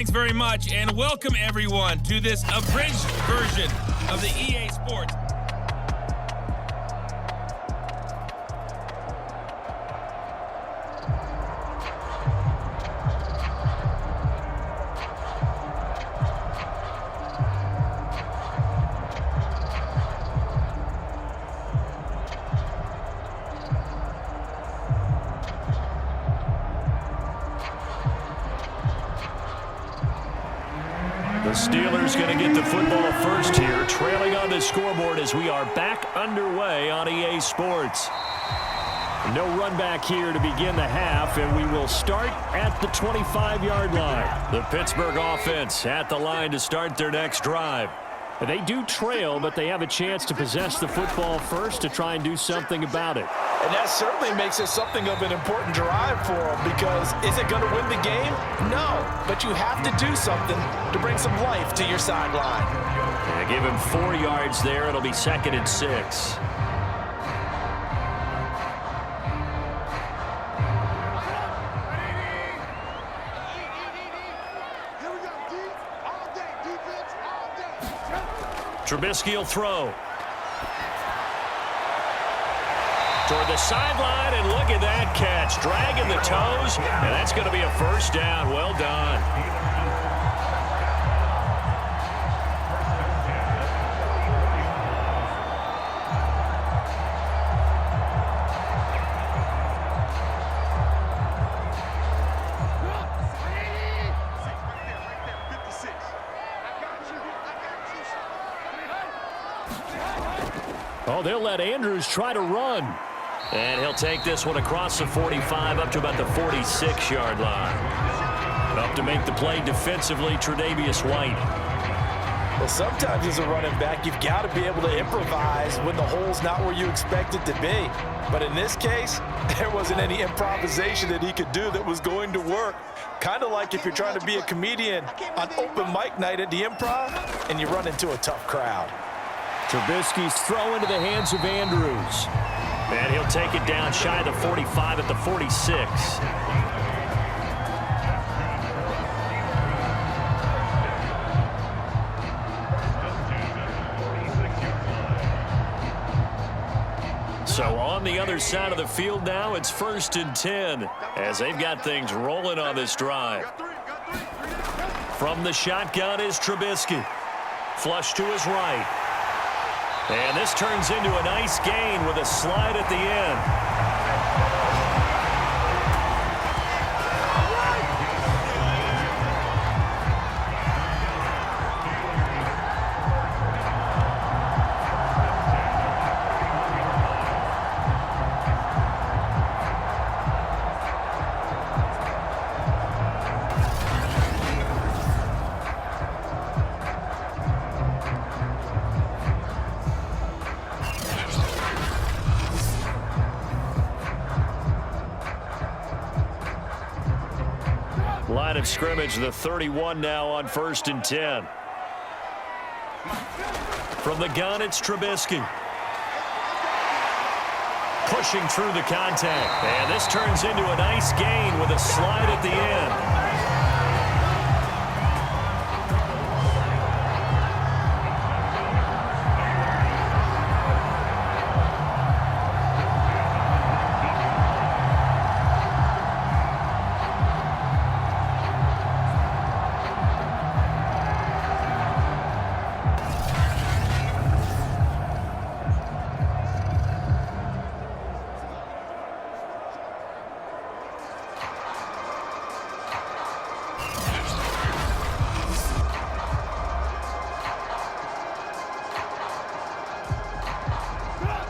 Thanks very much, and welcome everyone to this abridged version of the EA Sports. The Steelers going to get the football first here, trailing on the scoreboard as we are back underway on EA Sports. No run back here to begin the half, and we will start at the 25-yard line. The Pittsburgh offense at the line to start their next drive. They do trail, but they have a chance to possess the football first to try and do something about it. And that certainly makes it something of an important drive for them, because is it going to win the game? No, but you have to do something to bring some life to your sideline. Yeah, give him 4 yards there. It'll be 2nd and 6. Trubisky will throw. Toward the sideline, and look at that catch. Dragging the toes, and that's going to be a first down. Well done. Oh, they'll let Andrews try to run. And he'll take this one across the 45 up to about the 46-yard line. Up to make the play defensively, Tre'Davious White. Well, sometimes as a running back, you've got to be able to improvise when the hole's not where you expect it to be. But in this case, there wasn't any improvisation that he could do that was going to work. Kind of like if you're trying to be a comedian on open mic night at the Improv and you run into a tough crowd. Trubisky's throw into the hands of Andrews. And he'll take it down shy of the 45 at the 46. So on the other side of the field now, it's 1st and 10 as they've got things rolling on this drive. From the shotgun is Trubisky. Flush to his right. And this turns into a nice gain with a slide at the end. Line of scrimmage, the 31 now on 1st and 10. From the gun, it's Trubisky. Pushing through the contact. And this turns into a nice gain with a slide at the end.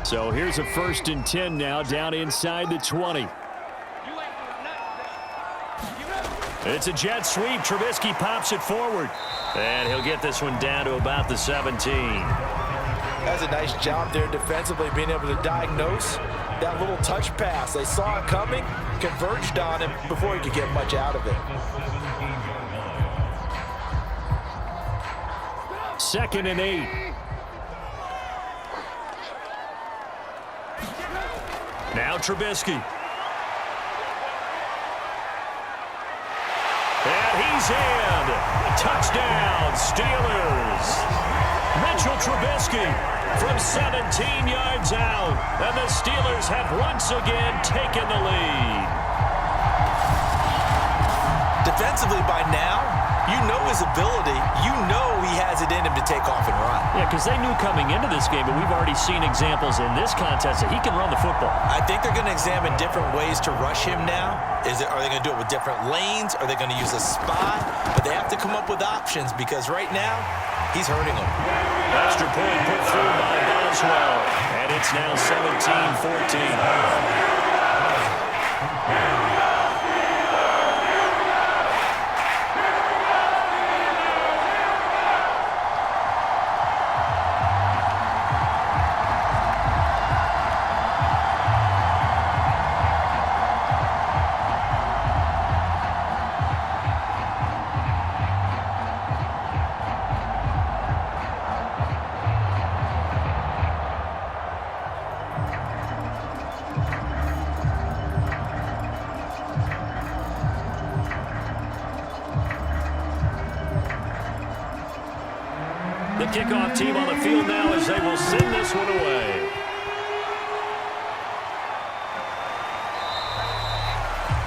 So here's a 1st and 10 now down inside the 20. It's a jet sweep. Trubisky pops it forward. And he'll get this one down to about the 17. That's a nice job there defensively, being able to diagnose that little touch pass. They saw it coming, converged on him before he could get much out of it. 2nd and 8. Now Trubisky. And he's in. Touchdown, Steelers. Mitchell Trubisky from 17 yards out. And the Steelers have once again taken the lead. Defensively by now, you know his ability. You know he has it in him to take off and run. Yeah, because they knew coming into this game, but we've already seen examples in this contest that he can run the football. I think they're going to examine different ways to rush him now. Are they going to do it with different lanes? Are they going to use a spy? But they have to come up with options because right now, he's hurting them. Extra point put through by Boswell, and it's now 17-14. The kickoff team on the field now as they will send this one away.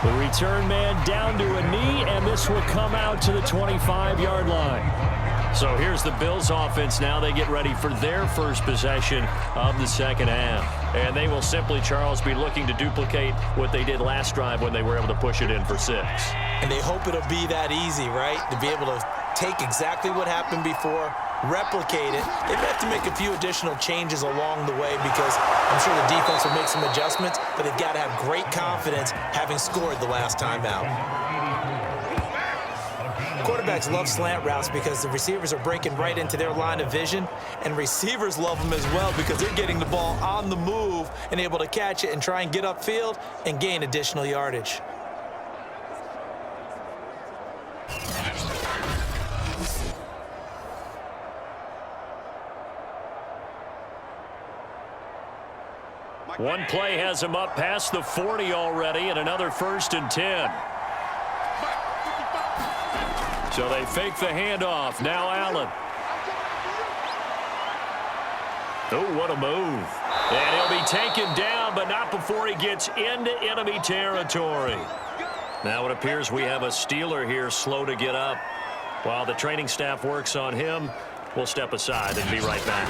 The return man down to a knee, and this will come out to the 25-yard line. So here's the Bills offense now. They get ready for their first possession of the second half. And they will simply, Charles, be looking to duplicate what they did last drive when they were able to push it in for 6. And they hope it'll be that easy, right? To be able to take exactly what happened before, replicate it. They may have to make a few additional changes along the way because I'm sure the defense will make some adjustments, but they've got to have great confidence having scored the last time out. Quarterbacks love slant routes because the receivers are breaking right into their line of vision, and receivers love them as well because they're getting the ball on the move and able to catch it and try and get upfield and gain additional yardage. One play has him up past the 40 already, and another 1st and 10. So they fake the handoff. Now Allen. Oh, what a move. And he'll be taken down, but not before he gets into enemy territory. Now it appears we have a Steeler here slow to get up. While the training staff works on him, we'll step aside and be right back.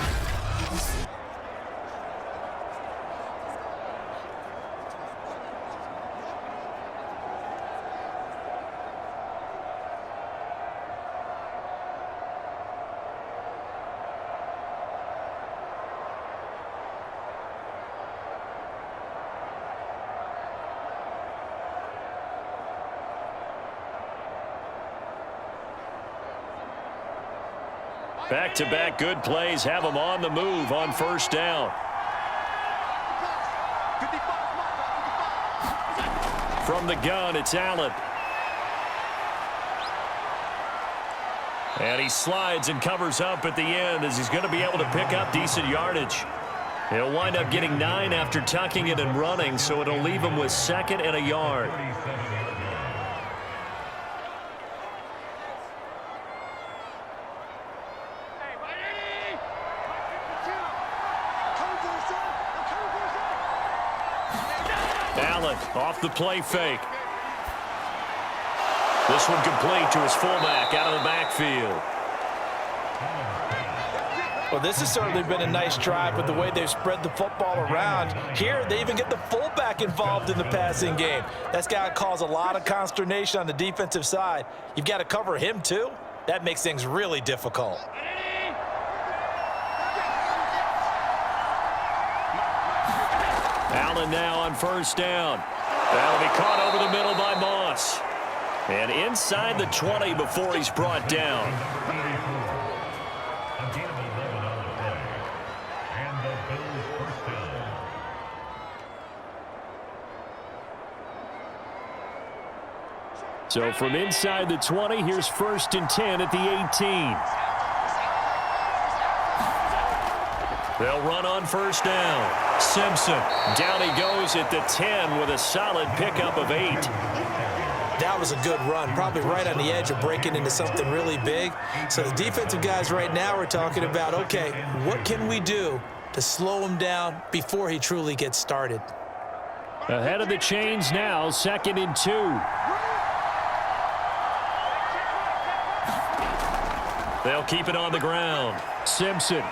Back-to-back good plays have them on the move on 1st down. From the gun, it's Allen. And he slides and covers up at the end as he's going to be able to pick up decent yardage. He'll wind up getting 9 after tucking it and running, so it'll leave him with 2nd and a yard. Allen off the play fake. This one complete to his fullback out of the backfield. Well, this has certainly been a nice drive with the way they've spread the football around. Here, they even get the fullback involved in the passing game. That's got to cause a lot of consternation on the defensive side. You've got to cover him, too. That makes things really difficult. Allen now on 1st down. That'll be caught over the middle by Moss. And inside the 20 before he's brought down. So from inside the 20, here's 1st and 10 at the 18. They'll run on 1st down. Simpson, down he goes at the 10 with a solid pickup of 8. That was a good run, probably right on the edge of breaking into something really big. So the defensive guys right now are talking about, okay, what can we do to slow him down before he truly gets started? Ahead of the chains now, 2nd and 2. They'll keep it on the ground. Simpson.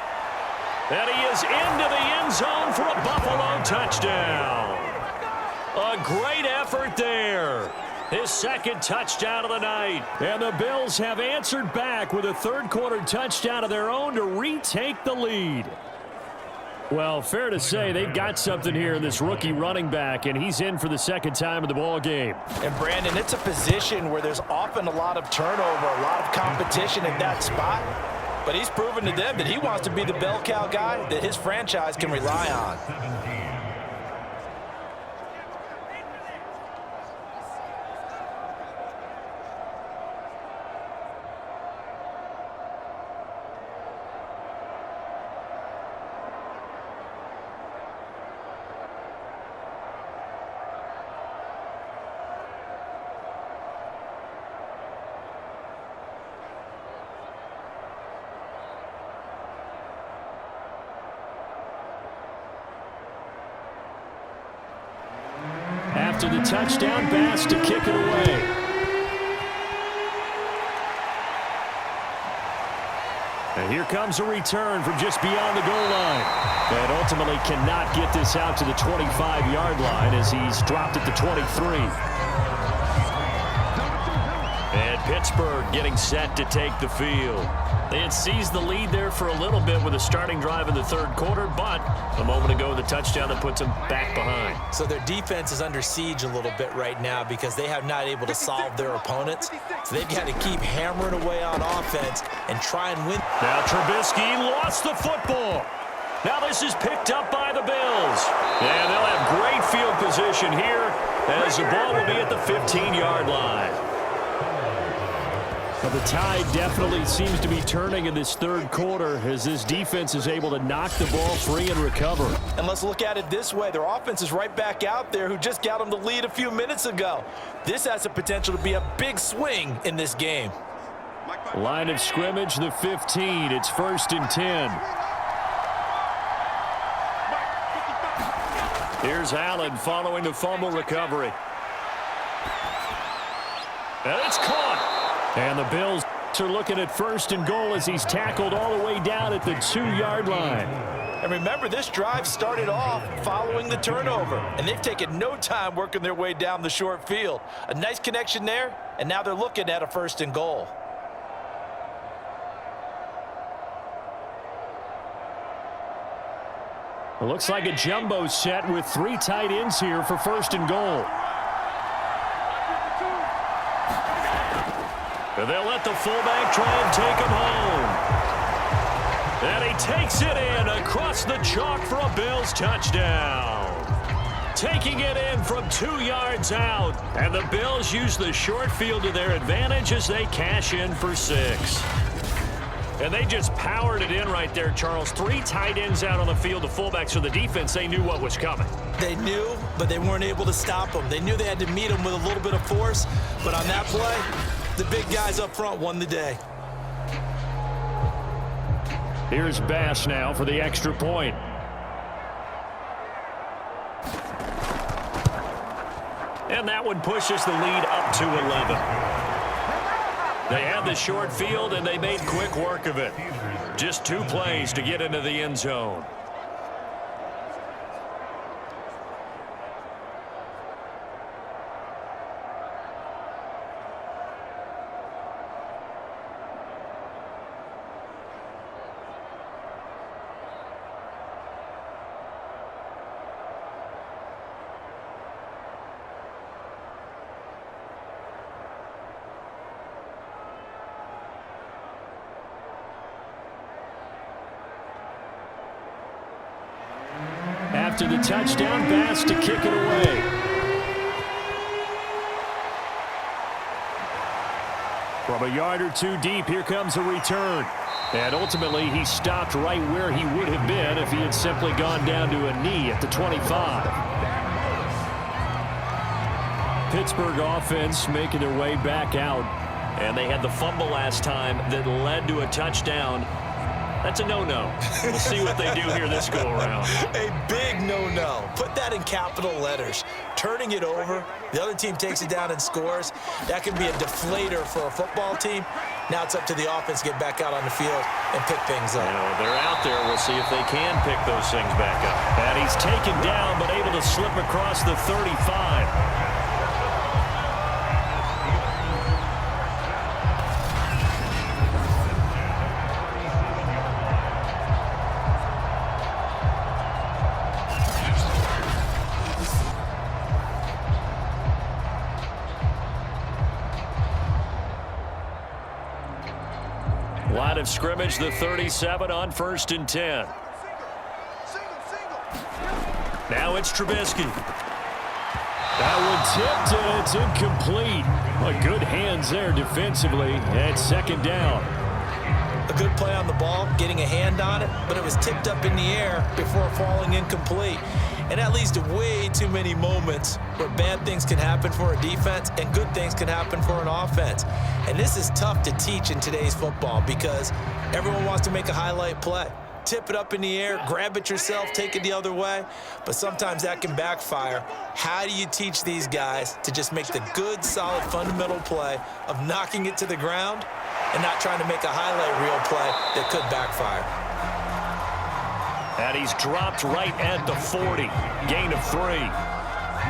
And he is into the end zone for a Buffalo touchdown. A great effort there. His 2nd touchdown of the night. And the Bills have answered back with a 3rd-quarter touchdown of their own to retake the lead. Well, fair to say they've got something here in this rookie running back, and he's in for the 2nd time of the ball game. And, Brandon, it's a position where there's often a lot of turnover, a lot of competition at that spot. But he's proven to them that he wants to be the bell cow guy that his franchise can rely on. After the touchdown, Bass to kick it away. And here comes a return from just beyond the goal line. And ultimately cannot get this out to the 25-yard line as he's dropped at the 23. And Pittsburgh getting set to take the field. They had seized the lead there for a little bit with a starting drive in the 3rd quarter, but a moment ago the touchdown that puts them back behind. So their defense is under siege a little bit right now because they have not able to solve their opponents. So they've got to keep hammering away on offense and try and win. Now Trubisky lost the football. Now this is picked up by the Bills. And they'll have great field position here as the ball will be at the 15-yard line. Well, the tide definitely seems to be turning in this 3rd quarter as this defense is able to knock the ball free and recover. And let's look at it this way. Their offense is right back out there who just got them the lead a few minutes ago. This has the potential to be a big swing in this game. Line of scrimmage, the 15. It's 1st and 10. Here's Allen following the fumble recovery. And it's caught. And the Bills are looking at 1st and goal as he's tackled all the way down at the 2-yard line. And remember, this drive started off following the turnover, and they've taken no time working their way down the short field. A nice connection there, and now they're looking at a 1st and goal. It looks like a jumbo set with 3 tight ends here for 1st and goal. And they'll let the fullback try and take him home. And he takes it in across the chalk for a Bills touchdown. Taking it in from 2 yards out. And the Bills use the short field to their advantage as they cash in for 6. And they just powered it in right there, Charles. 3 tight ends out on the field. The fullbacks for the defense, they knew what was coming. They knew, but they weren't able to stop them. They knew they had to meet them with a little bit of force. But on that play, the big guys up front won the day. Here's Bass now for the extra point. And that one pushes the lead up to 11. They had the short field, and they made quick work of it. Just 2 plays to get into the end zone. After the touchdown, Bass to kick it away. From a yard or 2 deep, here comes a return. And ultimately, he stopped right where he would have been if he had simply gone down to a knee at the 25. Pittsburgh offense making their way back out. And they had the fumble last time that led to a touchdown. That's a no-no. We'll see what they do here this go-around. A big no-no. Put that in capital letters. Turning it over, the other team takes it down and scores. That can be a deflator for a football team. Now it's up to the offense to get back out on the field and pick things up. They're out there. We'll see if they can pick those things back up. And he's taken down, but able to slip across the 35. Line of scrimmage, the 37 on 1st and 10. Now it's Trubisky. That one tipped, and it's incomplete. Good hands there defensively at 2nd down. A good play on the ball, getting a hand on it, but it was tipped up in the air before falling incomplete. And that leads to way too many moments where bad things can happen for a defense and good things can happen for an offense. And this is tough to teach in today's football because everyone wants to make a highlight play. Tip it up in the air, grab it yourself, take it the other way. But sometimes that can backfire. How do you teach these guys to just make the good, solid, fundamental play of knocking it to the ground and not trying to make a highlight reel play that could backfire? And he's dropped right at the 40. Gain of 3.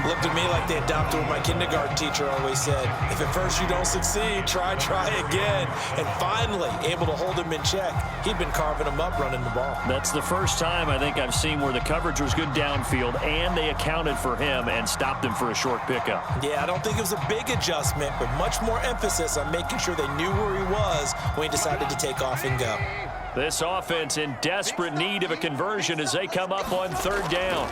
Looked at me like they adopted what my kindergarten teacher always said. If at first you don't succeed, try again. And finally, able to hold him in check. He'd been carving him up running the ball. That's the first time I think I've seen where the coverage was good downfield and they accounted for him and stopped him for a short pickup. Yeah, I don't think it was a big adjustment, but much more emphasis on making sure they knew where he was when he decided to take off and go. This offense in desperate need of a conversion as they come up on 3rd down.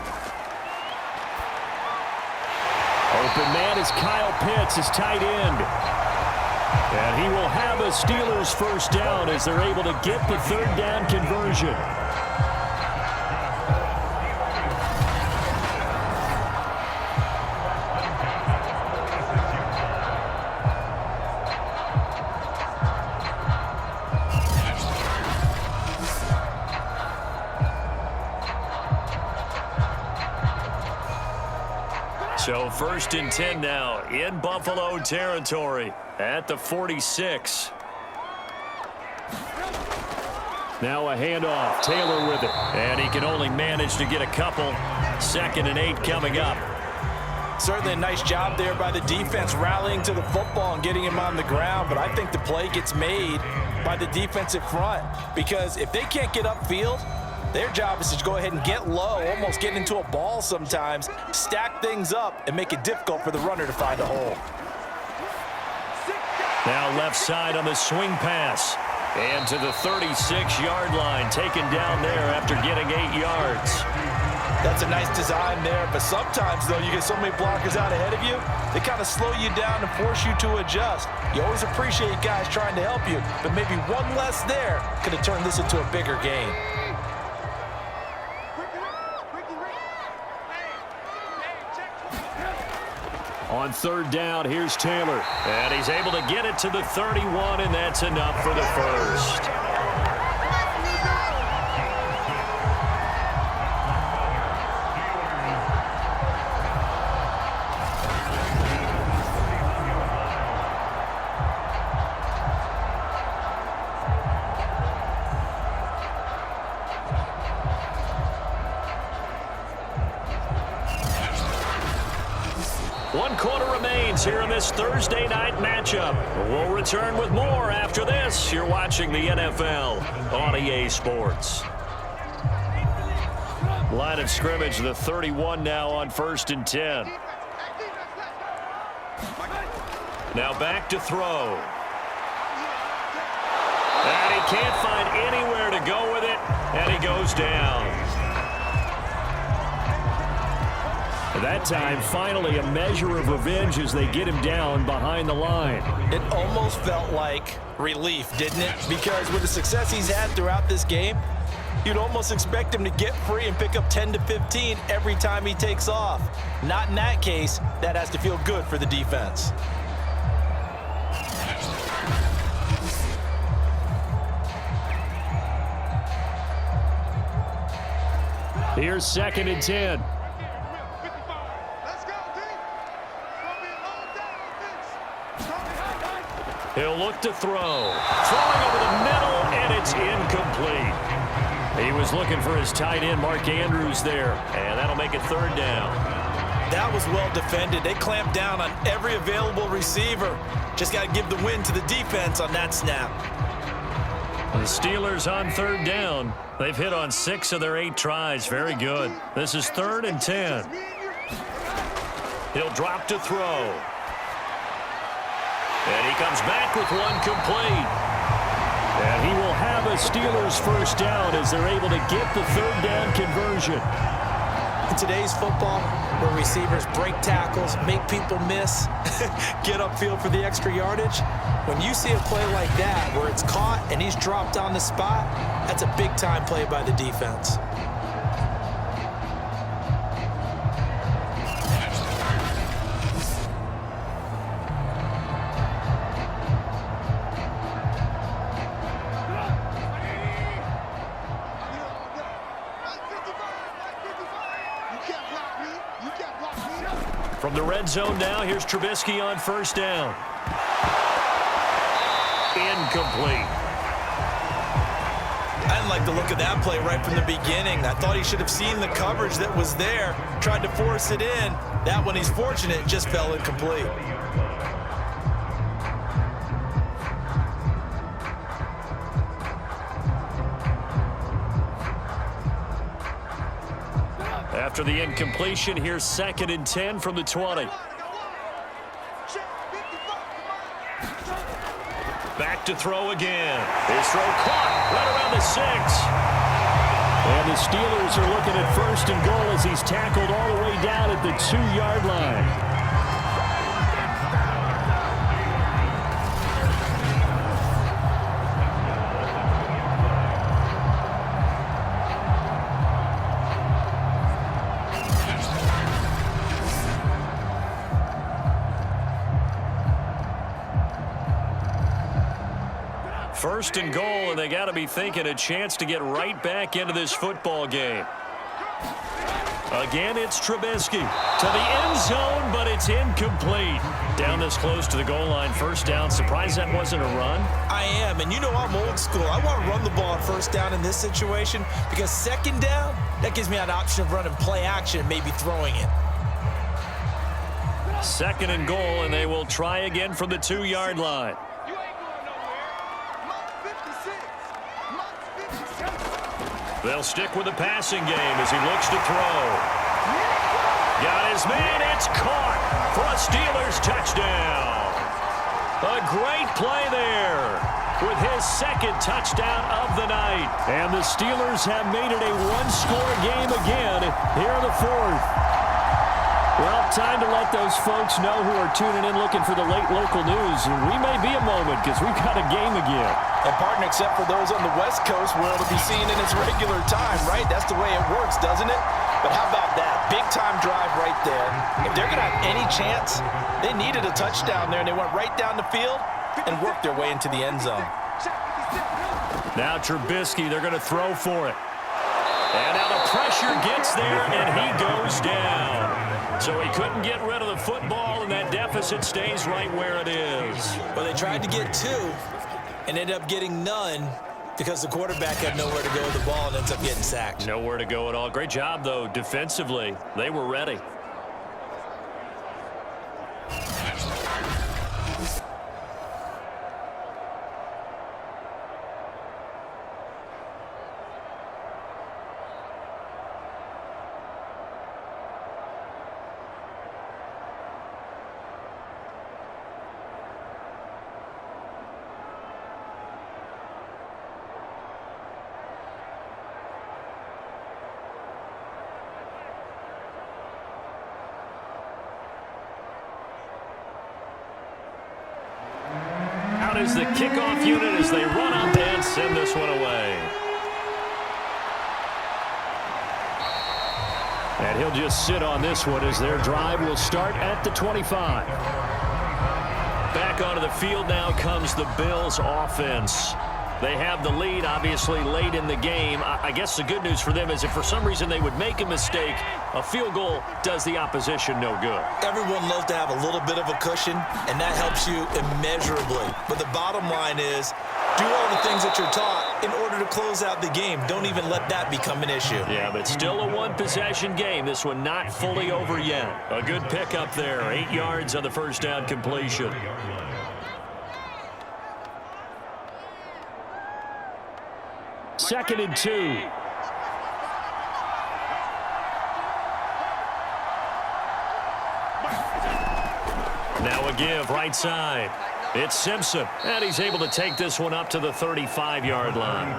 Open man is Kyle Pitts, his tight end. And he will have a Steelers 1st down as they're able to get the 3rd down conversion. So 1st and 10 now in Buffalo territory at the 46. Now a handoff. Taylor with it. And he can only manage to get a couple. 2nd and 8 coming up. Certainly a nice job there by the defense rallying to the football and getting him on the ground. But I think the play gets made by the defensive front. Because if they can't get upfield, their job is to go ahead and get low, almost get into a ball sometimes, stack things up, and make it difficult for the runner to find a hole. Now left side on the swing pass. And to the 36-yard line, taken down there after getting 8 yards. That's a nice design there, but sometimes, though, you get so many blockers out ahead of you, they kind of slow you down and force you to adjust. You always appreciate guys trying to help you, but maybe one less there could have turned this into a bigger game. On 3rd down, here's Taylor. And he's able to get it to the 31, and that's enough for the 1st. One quarter remains here in this Thursday night matchup. We'll return with more after this. You're watching the NFL on EA Sports. Line of scrimmage, the 31 now on 1st and 10. Now back to throw. And he can't find anywhere to go with it, and he goes down. That time, finally, a measure of revenge as they get him down behind the line. It almost felt like relief, didn't it? Because with the success he's had throughout this game, You'd almost expect him to get free and pick up 10 to 15 every time he takes off. Not in that case. That has to feel good for the defense. Here's 2nd and 10. He'll look to throw. Throwing over the middle, and it's incomplete. He was looking for his tight end, Mark Andrews, there, and that'll make it 3rd down. That was well defended. They clamped down on every available receiver. Just got to give the win to the defense on that snap. The Steelers on 3rd down. They've hit on 6 of their 8 tries. Very good. This is 3rd and 10. He'll drop to throw. And he comes back with one complete. And he will have a Steelers 1st down as they're able to get the 3rd down conversion. In today's football, where receivers break tackles, make people miss, get upfield for the extra yardage, when you see a play like that where it's caught and he's dropped on the spot, that's a big-time play by the defense. From the red zone now, here's Trubisky on 1st down. Incomplete. I didn't like the look of that play right from the beginning. I thought he should have seen the coverage that was there, tried to force it in. That one, he's fortunate, just fell incomplete. After the incompletion, here's 2nd and 10 from the 20. Back to throw again. His throw caught right around the 6. And the Steelers are looking at 1st and goal as he's tackled all the way down at the 2-yard line. First and goal, and they got to be thinking a chance to get right back into this football game. Again, it's Trubisky to the end zone, but it's incomplete. Down this close to the goal line, 1st down. Surprised that wasn't a run? I am, and you know I'm old school. I want to run the ball on 1st down in this situation because 2nd down, that gives me an option of running play action and maybe throwing it. 2nd and goal, and they will try again from the 2-yard line. They'll stick with the passing game as he looks to throw. Got his man. It's caught for a Steelers touchdown. A great play there with his 2nd touchdown of the night. And the Steelers have made it a 1-score game again here in the 4th. Well, time to let those folks know who are tuning in looking for the late local news. We may be a moment because we've got a game again. And, partner, except for those on the West Coast where it'll be seen in its regular time, right? That's the way it works, doesn't it? But how about that? Big-time drive right there. If they're going to have any chance, they needed a touchdown there, and they went right down the field and worked their way into the end zone. Now Trubisky, they're going to throw for it. And now the pressure gets there, and he goes down. So he couldn't get rid of the football, and that deficit stays right where it is. Well, they tried to get 2 and ended up getting none because the quarterback had nowhere to go with the ball and ends up getting sacked. Nowhere to go at all. Great job, though, defensively. They were ready. Is the kickoff unit as they run up and send this one away. And he'll just sit on this one as their drive will start at the 25. Back onto the field now comes the Bills offense. They have the lead, obviously, late in the game. I guess the good news for them is if for some reason they would make a mistake, a field goal does the opposition no good. Everyone loves to have a little bit of a cushion, and that helps you immeasurably. But the bottom line is, do all the things that you're taught in order to close out the game. Don't even let that become an issue. Yeah, but still a one-possession game. This one not fully over yet. A good pickup there. 8 yards on the first down completion. Second and 2. Now a give right side. It's Simpson, and he's able to take this one up to the 35-yard line.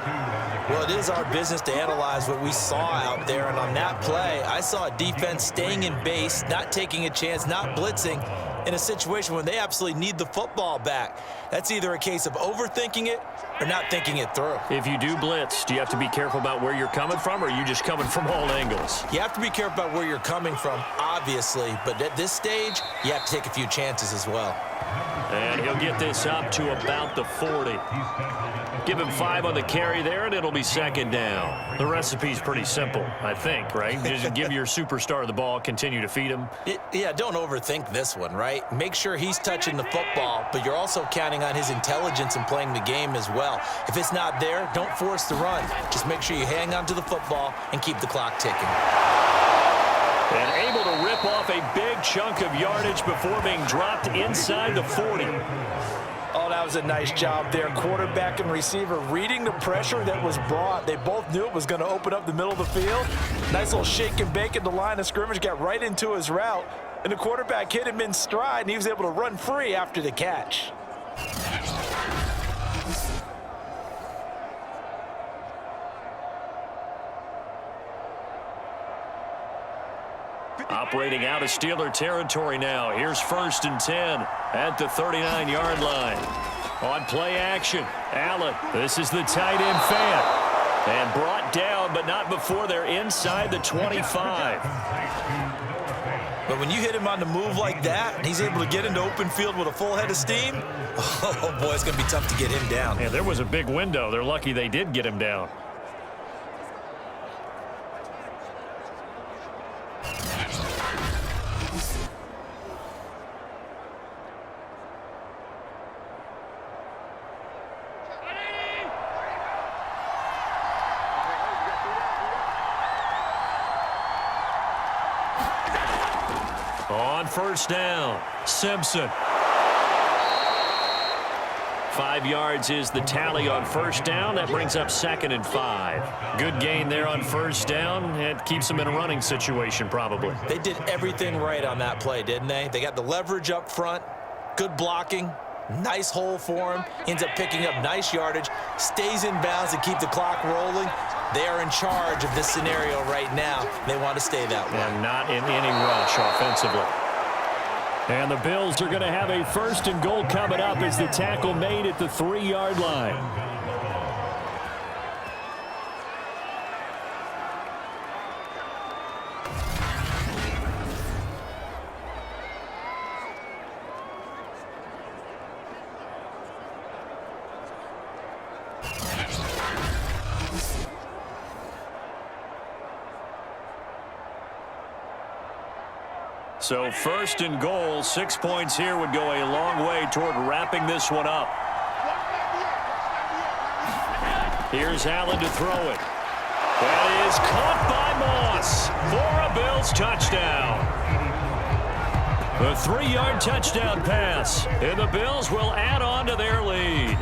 Well, it is our business to analyze what we saw out there, and on that play, I saw a defense staying in base, not taking a chance, not blitzing, in a situation when they absolutely need the football back. That's either a case of overthinking it or not thinking it through. If you do blitz, do you have to be careful about where you're coming from, or are you just coming from all angles? You have to be careful about where you're coming from, obviously, but at this stage, you have to take a few chances as well. And he'll get this up to about the 40. Give him 5 on the carry there, and it'll be second down. The recipe's pretty simple, I think, right? Just give your superstar the ball, continue to feed him. Yeah, don't overthink this one, right? Make sure he's touching the football, but you're also counting on his intelligence in playing the game as well. If it's not there, don't force the run. Just make sure you hang on to the football and keep the clock ticking. And able to rip off a big chunk of yardage before being dropped inside the 40. Oh, that was a nice job there. Quarterback and receiver reading the pressure that was brought. They both knew it was going to open up the middle of the field. Nice little shake and bake at the line of scrimmage, got right into his route. And the quarterback hit him in stride, and he was able to run free after the catch. Operating out of Steeler territory now. Here's 1st and 10 at the 39-yard line. On play action, Allen. This is the tight end fan. And brought down, but not before they're inside the 25. But when you hit him on the move like that, and he's able to get into open field with a full head of steam, oh, boy, it's going to be tough to get him down. Yeah, there was a big window. They're lucky they did get him down. On first down, Simpson. 5 yards is the tally on first down. That brings up 2nd and 5. Good gain there on first down. It keeps them in a running situation probably. They did everything right on that play, didn't they? They got the leverage up front, good blocking, nice hole for him. Ends up picking up nice yardage, stays in bounds to keep the clock rolling. They are in charge of this scenario right now. They want to stay that way. And not in any rush offensively. And the Bills are going to have a 1st and goal coming up as the tackle made at the 3-yard line. So 1st and goal, 6 points here would go a long way toward wrapping this one up. Here's Allen to throw it. That is caught by Moss for a Bills touchdown. A 3-yard touchdown pass, and the Bills will add on to their lead.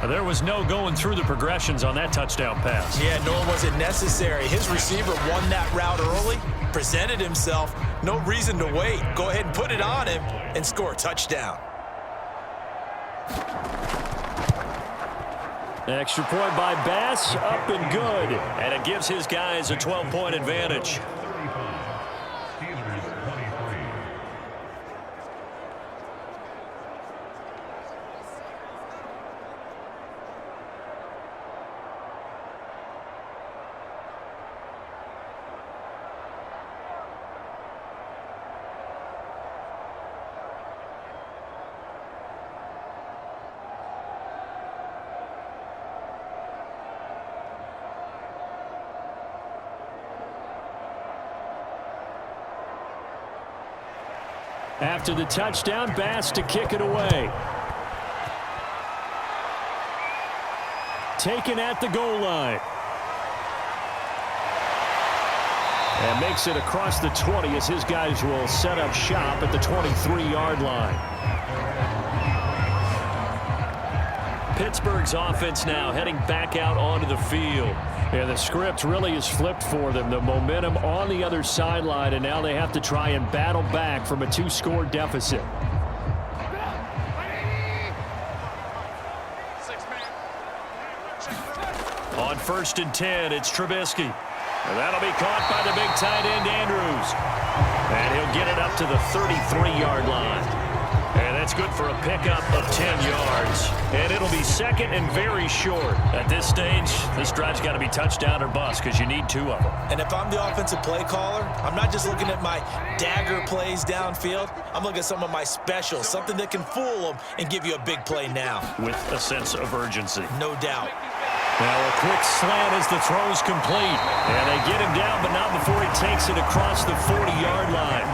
There was no going through the progressions on that touchdown pass. Yeah, nor was it necessary. His receiver won that route early, presented himself. No reason to wait. Go ahead and put it on him and score a touchdown. Extra point by Bass, up and good. And it gives his guys a 12-point advantage. After the touchdown, Bass to kick it away. Taken at the goal line. And makes it across the 20 as his guys will set up shop at the 23-yard line. Pittsburgh's offense now heading back out onto the field. And the script really is flipped for them. The momentum on the other sideline, and now they have to try and battle back from a 2-score deficit. On 1st and 10, it's Trubisky. And that'll be caught by the big tight end, Andrews. And he'll get it up to the 33-yard line. And that's good for a pickup of 10 yards. And it'll be second and very short. At this stage, this drive's got to be touchdown or bust because you need 2 of them. And if I'm the offensive play caller, I'm not just looking at my dagger plays downfield. I'm looking at some of my specials, something that can fool them and give you a big play now. With a sense of urgency. No doubt. Now a quick slant as the throw's complete. And they get him down, but not before he takes it across the 40-yard line.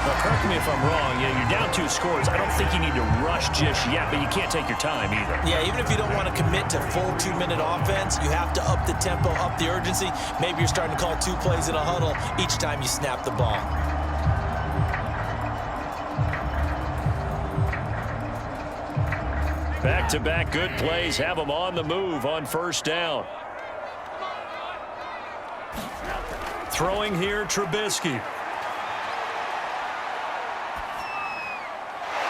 Now, correct me if I'm wrong. Yeah, you're down 2 scores. I don't think you need to rush just yet, but you can't take your time either. Yeah, even if you don't want to commit to full 2-minute offense, you have to up the tempo, up the urgency. Maybe you're starting to call 2 plays in a huddle each time you snap the ball. Back-to-back good plays have them on the move on 1st down. Throwing here, Trubisky.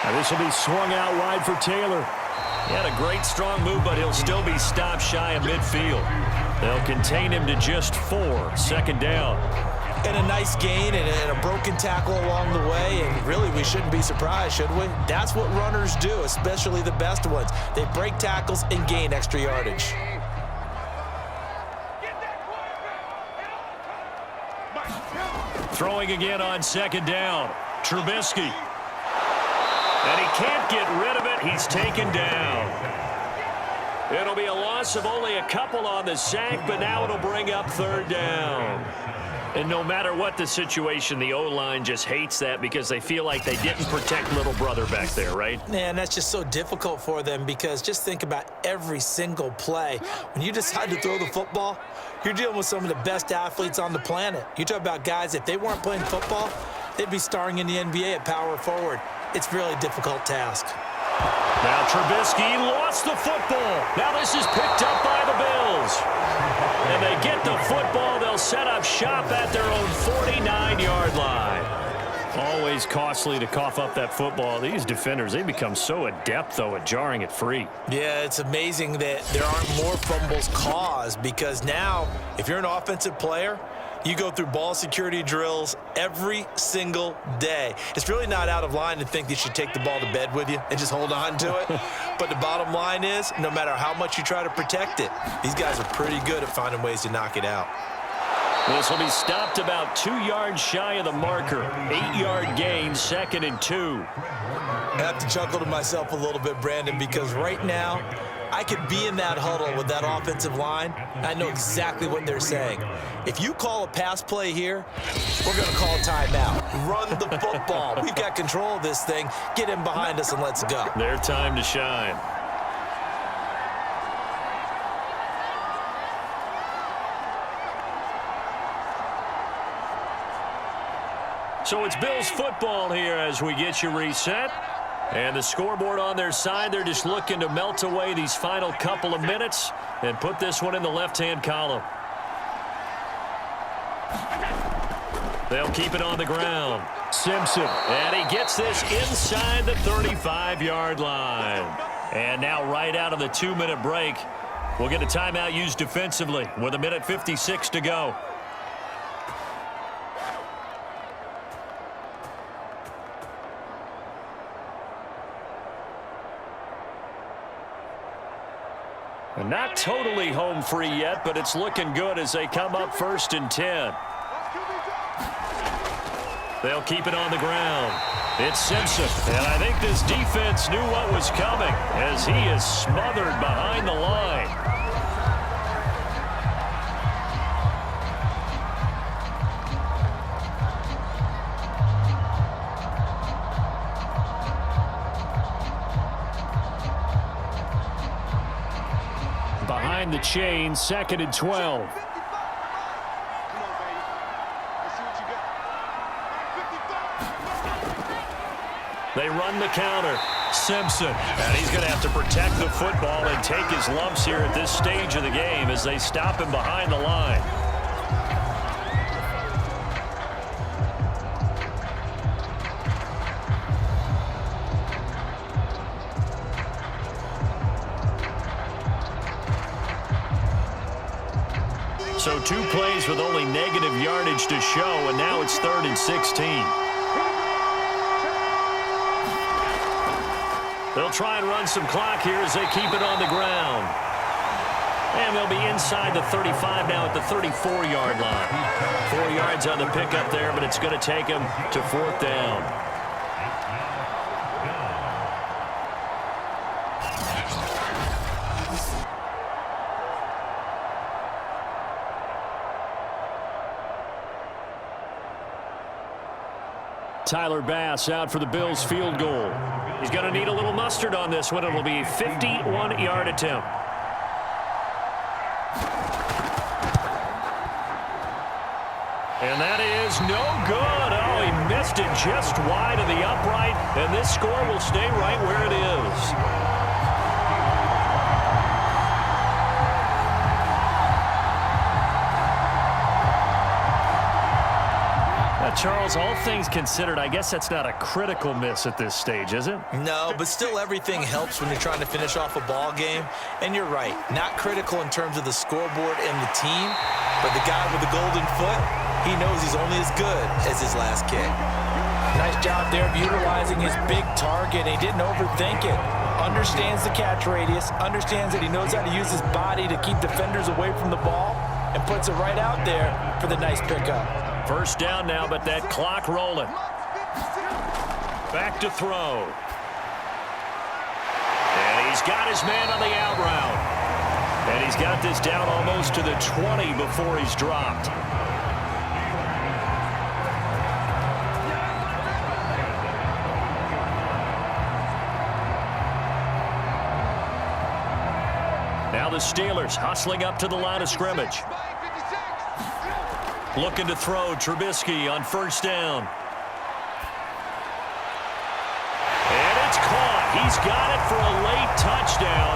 Now this will be swung out wide for Taylor. He had a great strong move, but he'll still be stopped shy of midfield. They'll contain him to just 4. 2nd down. And a nice gain and a broken tackle along the way, and really we shouldn't be surprised, should we? That's what runners do, especially the best ones. They break tackles and gain extra yardage. Throwing again on 2nd down. Trubisky. And he can't get rid of it. He's taken down. It'll be a loss of only a couple on the sack, but now it'll bring up 3rd down. And no matter what the situation, the O-line just hates that because they feel like they didn't protect little brother back there, right? Man, that's just so difficult for them because just think about every single play. When you decide to throw the football, you're dealing with some of the best athletes on the planet. You talk about guys, if they weren't playing football, they'd be starring in the NBA at power forward. It's a really difficult task. Now Trubisky lost the football. Now this is picked up by the Bills. And they get the football. They'll set up shop at their own 49-yard line. Always costly to cough up that football. These defenders, they become so adept, though, at jarring it free. Yeah, it's amazing that there aren't more fumbles caused because now, if you're an offensive player, you go through ball security drills every single day. It's really not out of line to think that you should take the ball to bed with you and just hold on to it. But the bottom line is, no matter how much you try to protect it, these guys are pretty good at finding ways to knock it out. This will be stopped about 2 yards shy of the marker. 8-yard gain, 2nd and 2. I have to chuckle to myself a little bit, Brandon, because right now, I could be in that huddle with that offensive line. I know exactly what they're saying. If you call a pass play here, we're going to call timeout. Run the football. We've got control of this thing. Get in behind us and let's go. Their time to shine. So it's Bills football here as we get you reset. And the scoreboard on their side, they're just looking to melt away these final couple of minutes and put this one in the left-hand column. They'll keep it on the ground. Simpson, and he gets this inside the 35-yard line. And now right out of the 2-minute break, we'll get a timeout used defensively with 1:56 to go. Not totally home free yet, but it's looking good as they come up 1st and 10. They'll keep it on the ground. It's Simpson, and I think this defense knew what was coming as he is smothered behind the line. behind the chain, 2nd and 12. They run the counter. Simpson. And he's going to have to protect the football and take his lumps here at this stage of the game as they stop him behind the line. So 2 plays with only negative yardage to show, and now it's 3rd and 16. They'll try and run some clock here as they keep it on the ground. And they'll be inside the 35 now at the 34-yard line. 4 yards on the pickup there, but it's going to take them to 4th down. Tyler Bass out for the Bills field goal. He's going to need a little mustard on this one. It'll be a 51-yard attempt. And that is no good. Oh, he missed it just wide of the upright, and this score will stay right where it is. Charles, all things considered, I guess that's not a critical miss at this stage, is it? No, but still everything helps when you're trying to finish off a ball game. And you're right, not critical in terms of the scoreboard and the team, but the guy with the golden foot, he knows he's only as good as his last kick. Nice job there of utilizing his big target. He didn't overthink it. Understands the catch radius, understands that he knows how to use his body to keep defenders away from the ball, and puts it right out there for the nice pickup. First down now, but that clock rolling. Back to throw. And he's got his man on the out route. And he's got this down almost to the 20 before he's dropped. Now the Steelers hustling up to the line of scrimmage. Looking to throw, Trubisky on first down. And it's caught. He's got it for a late touchdown.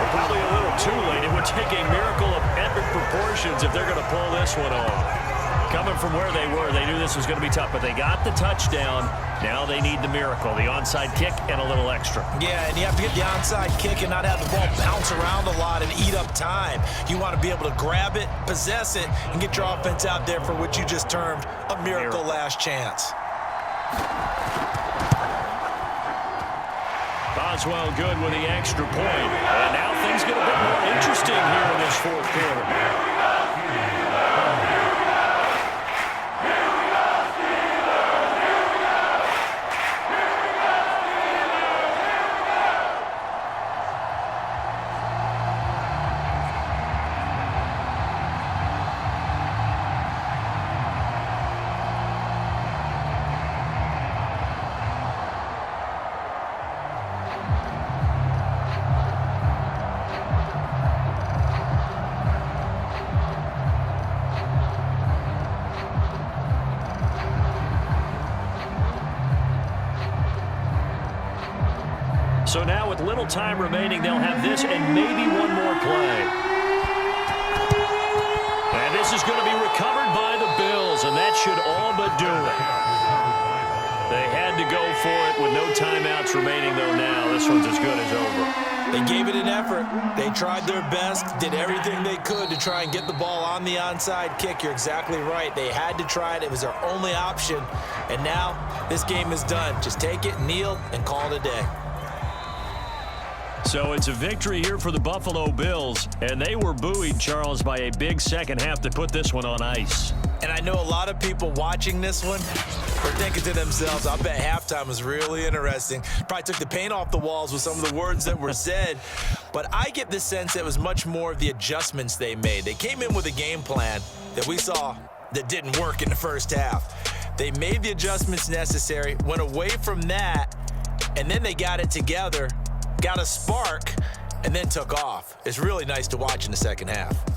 Probably a little too late. It would take a miracle of epic proportions if they're going to pull this one off. Coming from where they were, they knew this was going to be tough, but they got the touchdown. Now they need the miracle, the onside kick and a little extra. Yeah, and you have to get the onside kick and not have the ball bounce around a lot and eat up time. You want to be able to grab it, possess it, and get your offense out there for what you just termed a miracle last chance. Boswell good with the extra point. And now things get a bit more interesting here in this 4th quarter. So now with little time remaining, they'll have this and maybe one more play. And this is going to be recovered by the Bills, and that should all but do it. They had to go for it with no timeouts remaining, though now this one's as good as over. They gave it an effort. They tried their best, did everything they could to try and get the ball on the onside kick. You're exactly right. They had to try it. It was their only option. And now this game is done. Just take it, kneel, and call it a day. So it's a victory here for the Buffalo Bills, and they were buoyed, Charles, by a big second half to put this one on ice. And I know a lot of people watching this one are thinking to themselves, I bet halftime was really interesting. Probably took the paint off the walls with some of the words that were said. But I get the sense that it was much more of the adjustments they made. They came in with a game plan that we saw that didn't work in the first half. They made the adjustments necessary, went away from that, and then they got it together, got a spark, and then took off. It's really nice to watch in the second half.